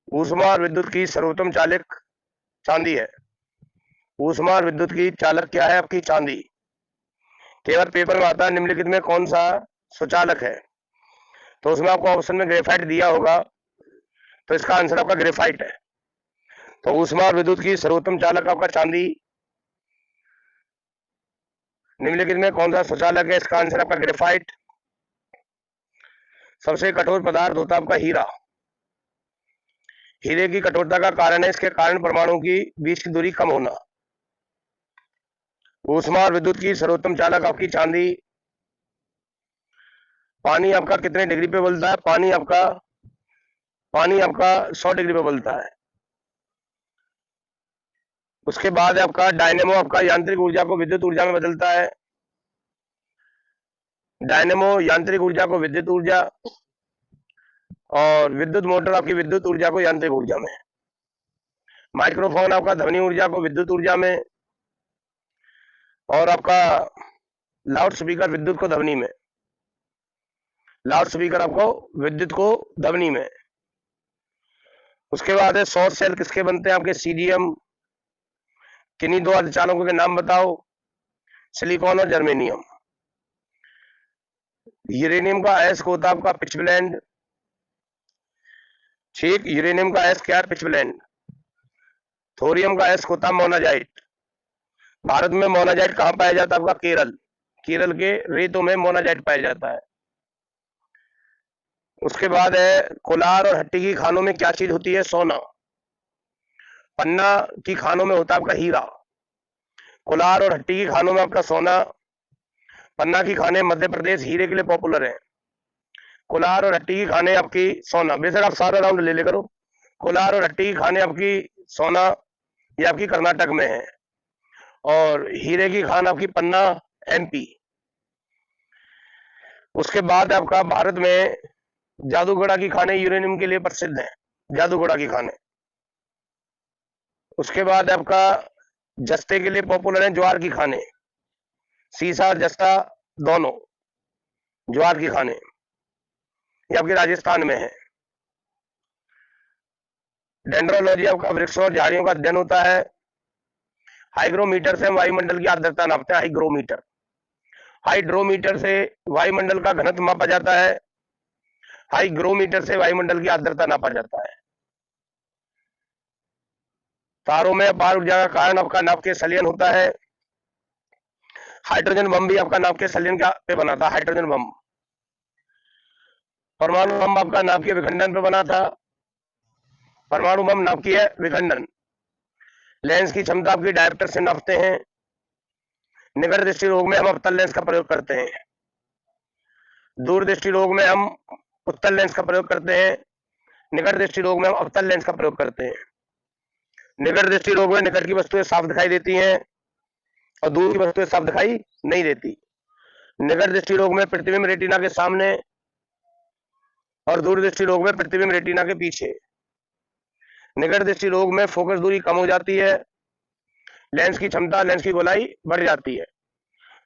ऊष्मा और विद्युत की सर्वोत्तम चालक चांदी है। ऊष्मा और विद्युत की चालक क्या है? आपकी चांदी। केवल पेपर में आता है निम्नलिखित में कौन सा सुचालक है? तो उसमें आपको ऑप्शन में ग्रेफाइट दिया होगा, तो इसका आंसर आपका ग्रेफाइट है। तो ऊष्मा और विद्युत की सर्वोत्तम चालक आपका चांदी। निम्नलिखित में कौन सा सुचालक है? इसका आंसर आपका ग्रेफाइट। सबसे कठोर पदार्थ होता है आपका हीरा। हीरे की कठोरता का कारण है इसके कारण परमाणु की बीच की दूरी कम होना। ऊष्मा और विद्युत की सर्वोत्तम चालक आपकी चांदी। पानी आपका कितने डिग्री पे उबलता है? पानी आपका 100 डिग्री पे उबलता है। उसके बाद आपका डायनेमो आपका यांत्रिक ऊर्जा को विद्युत ऊर्जा में बदलता है। डायनेमो यांत्रिक ऊर्जा को विद्युत ऊर्जा, और विद्युत मोटर आपकी विद्युत ऊर्जा को यांत्रिक ऊर्जा में। माइक्रोफोन आपका ध्वनि ऊर्जा को विद्युत ऊर्जा में, और आपका लाउड स्पीकर विद्युत को ध्वनि में। लाउड स्पीकर आपको विद्युत को ध्वनि में। उसके बाद है सौर सेल किसके बनते हैं? आपके सीडियम। किन्हीं दो अर्धचालकों के नाम बताओ? सिलिकॉन और जर्मेनियम। यूरेनियम का एस होता है आपका पिचब्लेंड। ठीक, यूरेनियम का एस क्या है? पिचब्लेंड। थोरियम का एस होता है मोनाजाइट। भारत में मोनाजाइट कहाँ पाया जाता है? आपका केरल। केरल के रेतों में मोनाजाइट पाया जाता है। उसके बाद है कोलार और हट्टी की खानों में क्या चीज होती है? सोना। पन्ना की खानों में होता है आपका हीरा। कोलार और हट्टी की खानों में आपका सोना। पन्ना की खाने मध्य प्रदेश हीरे के लिए पॉपुलर है। कोलार और हट्टी की खाने आपकी सोना। बेशक आप सारा राउंड ले ले करो। कोलार और हट्टी की खाने आपकी सोना, ये आपकी कर्नाटक में है। और हीरे की खान आपकी पन्ना, एमपी। उसके बाद आपका भारत में जादूगढ़ा की खाने यूरेनियम के लिए प्रसिद्ध है। जादूगढ़ा की खाने। उसके बाद आपका जस्ते के लिए पॉपुलर है ज्वार की खाने। सीसा और जस्ता दोनों ज्वार की खाने, ये आपके राजस्थान में है। डेंड्रोलॉजी आपका वृक्षों और झाड़ियों का अध्ययन होता है। हाइग्रोमीटर से हम वायुमंडल की आर्द्रता नापते हैं। हाइग्रोमीटर। हाइड्रोमीटर से वायुमंडल का घनत्व मापा जाता है। हाइग्रोमीटर से वायुमंडल की आर्द्रता नापा जाता है। तारों में अपार ऊर्जा का कारण आपका नाभ के संलयन होता है। हाइड्रोजन बम भी आपका नाभ के संलयन पे बना था। Hydrogen bomb. परमाणु बम आपका नाभ के विखंडन पे बना था। परमाणु बम नाभ की है विखंडन। लेंस की क्षमता आपकी डायरेक्टर से नापते हैं। निकट दृष्टि रोग में हम अवतल लेंस का प्रयोग करते हैं। दूर दृष्टि रोग में हम उत्तल लेंस का प्रयोग करते हैं। निकट दृष्टि रोग में हम अवतल लेंस का प्रयोग करते हैं। निकट दृष्टि रोग में निकट की वस्तुएं साफ दिखाई देती हैं और दूर की वस्तुएं साफ दिखाई नहीं देती। निकट दृष्टि रोग में प्रतिबिंब रेटिना के सामने और दूर दृष्टि रोग में प्रतिबिंब रेटिना के पीछे। निकट दृष्टि रोग में फोकस दूरी कम हो जाती है। लेंस की क्षमता, लेंस की गोलाई बढ़ जाती है।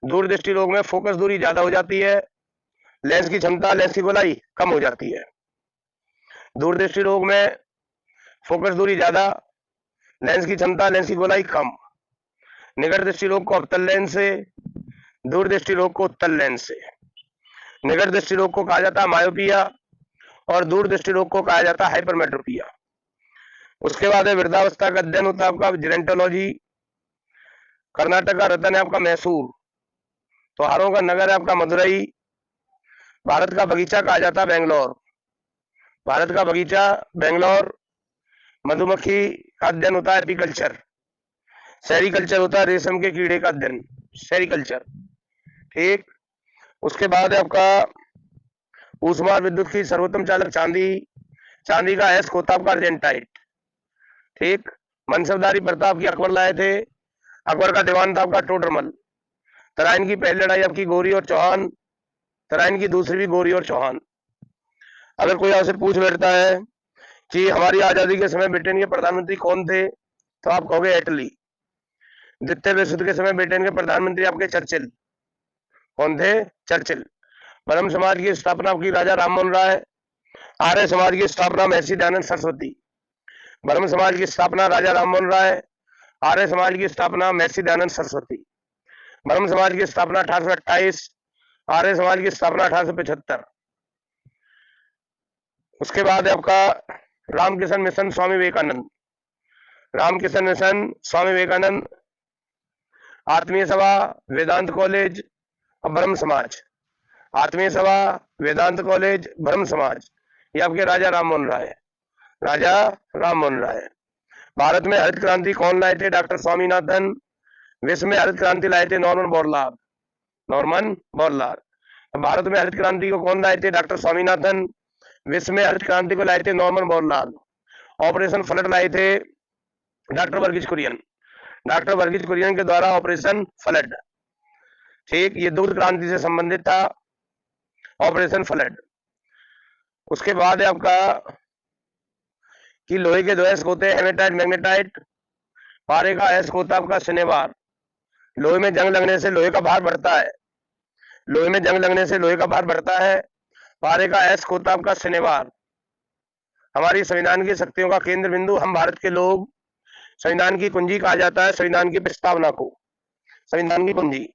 दूर दृष्टि रोग में फोकस दूरी ज्यादा हो जाती है। लेंस की क्षमता, लेंस की गोलाई कम हो जाती है। दूर दृष्टि रोग में फोकस दूरी ज्यादा, लेंस की क्षमता, लेंस की गोलाई कम। निकट दृष्टि रोग को अवतल लेंस से, दूर दृष्टि रोग को उत्तल लेंस से। निकट दृष्टि रोग को कहा जाता है मायोपिया और दूर दृष्टि रोग को कहा जाता है हाइपरमेट्रोपिया। उसके बाद है वृद्धावस्था का अध्ययन होता है आपका जेरेंटोलॉजी। कर्नाटक का रतन है आपका मैसूर। त्योहारों का नगर है आपका मदुरई। भारत का बगीचा कहा जाता है बेंगलोर। भारत का बगीचा बेंगलोर। मधुमक्खी का अध्ययन होता है एपीकल्चर। सेरिकल्चर होता है रेशम के कीड़े का अध्ययन, सेरिकल्चर। ठीक। उसके बाद है आपका ऊष्मा विद्युत की सर्वोत्तम चालक चांदी। चांदी का एस होता है आपका अर्जेंटाइट। ठीक। मनसबदारी प्रताप की अकबर लाए थे। अकबर का दीवान था आपका टोडरमल। तराइन की पहली लड़ाई आपकी गोरी और चौहान। तराइन की दूसरी भी गोरी और चौहान। अगर कोई आपसे पूछ बैठता है कि हमारी आजादी के समय ब्रिटेन के प्रधानमंत्री कौन थे, तो आप कहोगे एटली। द्वितीय विश्व युद्ध के समय ब्रिटेन के प्रधानमंत्री आपके चर्चिल। कौन थे? चर्चिल। ब्रह्म समाज की स्थापना आपकी राजा राममोहन राय। आर्य समाज की स्थापना महर्षि दयानंद सरस्वती। ब्रह्म समाज की स्थापना राजा राममोहन राय। आर्य समाज की स्थापना महर्षि दयानंद सरस्वती। ब्रह्म समाज की स्थापना 1828, आर्य समाज की स्थापना 1875। उसके बाद आपका रामकृष्ण मिशन स्वामी विवेकानंद, रामकृष्ण मिशन स्वामी विवेकानंद, आत्मीय सभा, वेदांत कॉलेज और ब्रह्म समाज। आत्मीय सभा, वेदांत कॉलेज, ब्रह्म समाज, ये आपके राजा राममोहन राय। राजा राममोहन राय। भारत में हरित क्रांति कौन लाए थे? डॉक्टर स्वामीनाथन। विश्व में हरित क्रांति लाए थे Norman Borlaug. Norman Borlaug. Bharat में हरित क्रांति को कौन लाए थे? डॉक्टर स्वामीनाथन। विश्व में हरित क्रांति को लाए थे नॉर्मन बोरलॉग। ऑपरेशन फ्लड लाए थे डॉक्टर वर्गीज कुरियन। डॉक्टर वर्गीज कुरियन के द्वारा ऑपरेशन फ्लड। ठीक, ये दूध क्रांति से संबंधित था, ऑपरेशन फ्लड। उसके बाद है आपका कि लोहे के दो अयस्क होते हैं, हेमेटाइट मैग्नेटाइट। पारे का अयस्क होता है आपका शनिवार। लोहे में जंग लगने से लोहे का भार बढ़ता है। लोहे में जंग लगने से लोहे का भार बढ़ता है। पारे का अयस्क होता है आपका शनिवार। हमारी संविधान की शक्तियों का केंद्र बिंदु हम भारत के लोग। संविधान की कुंजी कहा जाता है संविधान की प्रस्तावना को। संविधान की कुंजी।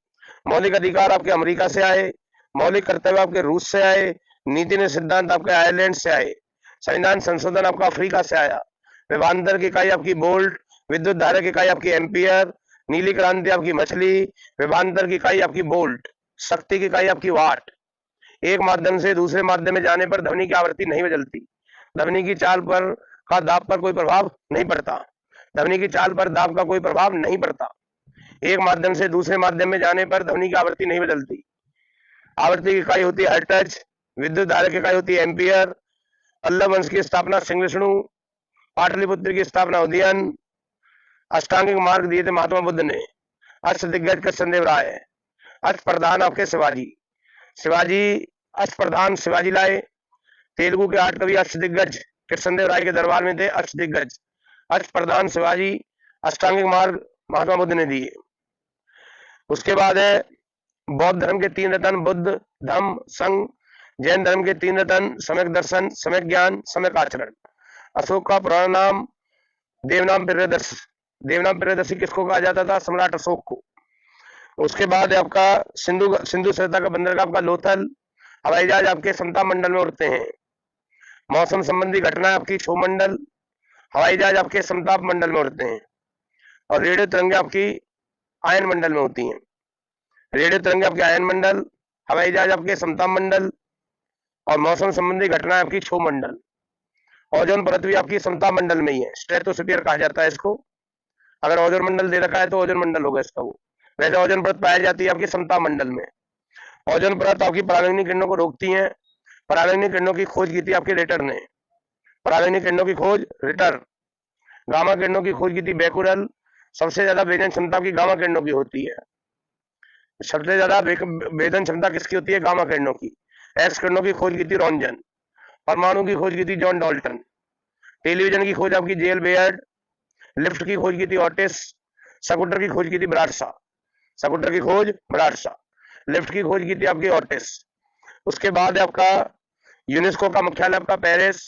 मौलिक अधिकार आपके अमेरिका से आए, मौलिक कर्तव्य आपके रूस से आए, नीति ने सिद्धांत आपके आयरलैंड से आए, संविधान संशोधन आपका अफ्रीका से आया, विभांतर की इकाई आपकी बोल्ट, विद्युत धारा की इकाई आपकी एम्पियर, नीली क्रांति आपकी मछली, विभांतर की इकाई आपकी बोल्ट, शक्ति की इकाई आपकी वाट। एक माध्यम से दूसरे माध्यम में जाने पर ध्वनि की आवृत्ति नहीं बदलती। ध्वनि की चाल पर का दाब पर कोई प्रभाव नहीं पड़ता। ध्वनि की चाल पर दाब का कोई प्रभाव नहीं पड़ता। एक माध्यम से दूसरे माध्यम में जाने पर ध्वनि की आवृत्ति नहीं बदलती। आवृत्ति की इकाई होती है हर्ट्ज, विद्युत धारा की इकाई होती है एम्पियर। अल्लभ वंश की स्थापना सिंह विष्णु, पाटलिपुत्र की स्थापना उदयन, अष्टांगिक मार्ग दिए थे महात्मा बुद्ध ने, अष्ट दिग्गज कृष्णदेव राय, अष्ट प्रधान आपके शिवाजी। शिवाजी अष्ट प्रधान शिवाजी लाए। तेलुगु के 8 कवि अष्ट दिग्गज कृष्णदेव राय के दरबार में थे। अष्ट दिग्गज, अष्ट प्रधान शिवाजी, अष्टांगिक मार्ग महात्मा बुद्ध ने दिए। उसके बाद है बौद्ध धर्म के 3 रत्न बुद्ध, धम्म, संघ। जैन धर्म के 3 रत्न सम्यक दर्शन, सम्यक ज्ञान, सम्यक आचरण। अशोक का पुराना नाम देवनाम प्रियदर्शी। देवनाम प्रियदर्शी किसको कहा जाता था? सम्राट अशोक को। उसके बाद आपका सिंधु सभ्यता का बंदरगाह आपका लोथल। हवाई जहाज आपके समता मंडल में उड़ते हैं। मौसम संबंधी घटना आपकी क्षोभ मंडल। हवाई जहाज आपके समताप मंडल में उड़ते हैं। और रेडियो तरंगे आपकी आयन मंडल में होती हैं। रेडियो तरंगे आपके आयन मंडल, हवाई जहाज आपके समताप मंडल और मौसम संबंधी घटना आपकी क्षोभ मंडल। ओजोन परत भी आपकी समताप मंडल में ही है, स्ट्रेटोस्फीयर कहा जाता है इसको। अगर ओजोन मंडल दे रखा है तो ओजोन मंडल होगा इसका वो। वैसे ओजोन परत पाई जाती है आपकी समताप मंडल में। ओजोन परत आपकी पराबैंगनी किरणों को रोकती है। पराबैंगनी किरणों की खोज की थी आपके रिटर ने। पराबैंगनी किरणों की खोज रिटर। गामा किरणों की खोज की थी बैकुरल। सबसे ज्यादा वेदन क्षमता की गामा किरणों की होती है। सबसे ज्यादा वेदन क्षमता किसकी होती है? गामा किरणों की। एक्स किरणों की खोज की थी रॉन्जन। परमाणु की खोज की थी जॉन डॉल्टन। टेलीविजन की खोज आपकी जेल बेयर्ड। लिफ्ट की खोज की थी ऑटिस। स्कूटर की खोज की थी ब्राडशा। स्कूटर की खोज ब्राडशा। लिफ्ट की खोज की थी आपकी ऑटिस। उसके बाद आपका यूनेस्को का मुख्यालय आपका पेरिस।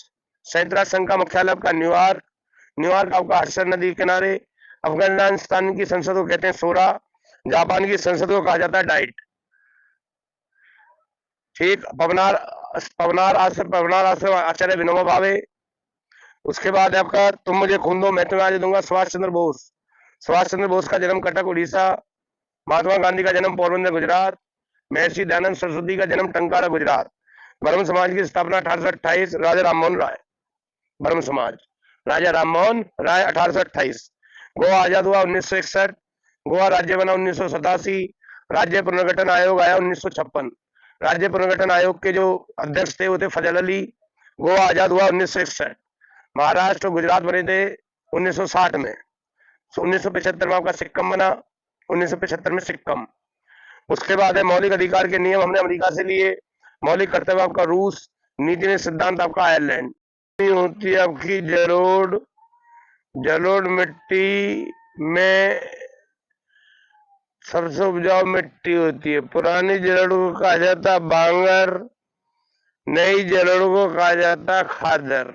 संयुक्त राष्ट्र संघ का मुख्यालय आपका न्यूयॉर्क। न्यूयॉर्क आपका हडसन नदी के किनारे। अफगानिस्तान की संसद को कहते हैं सोरा। जापान की संसद को कहा जाता है डाइट। ठीक, पवनार आश्रम आचार्य विनोबा भावे। उसके बाद आपका तुम मुझे खून दो मैं तुम्हें आज दूंगा सुभाष चंद्र बोस। सुभाष चंद्र बोस का जन्म कटक उड़ीसा। महात्मा गांधी का जन्म पोरबंदर गुजरात। महर्षि दयानंद सरस्वती का जन्म टंकारा गुजरात। ब्रह्म समाज की स्थापना 1828 राजा राममोहन राय। ब्रह्म समाज राजा राममोहन राय 1828। गोवा आजाद हुआ 1961। गोवा राज्य बना 1987। राज्य पुनर्गठन आयोग आया 1956। राज्य पुनर्गठन आयोग के जो अध्यक्ष थे वो थे फजल अली। गोवा आजाद हुआ 1961। महाराष्ट्र गुजरात बने थे 1960 में। 1975 में आपका सिक्किम बना। 1975 में सिक्किम। उसके बाद है मौलिक अधिकार के नियम हमने अमेरिका से लिए। मौलिक कर्तव्य आपका रूस। नीति ने सिद्धांत आपका आयरलैंड। होती है आपकी जलोढ़। जलोढ़ मिट्टी में सबसे उपजाऊ मिट्टी होती है। पुरानी जलोढ़ को कहा जाता बांगर, नई जलोढ़ को कहा जाता खादर।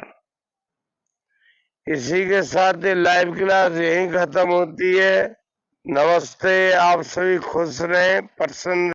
इसी के साथ ये लाइव क्लास यहीं खत्म होती है। नमस्ते, आप सभी खुश रहें, प्रसन्न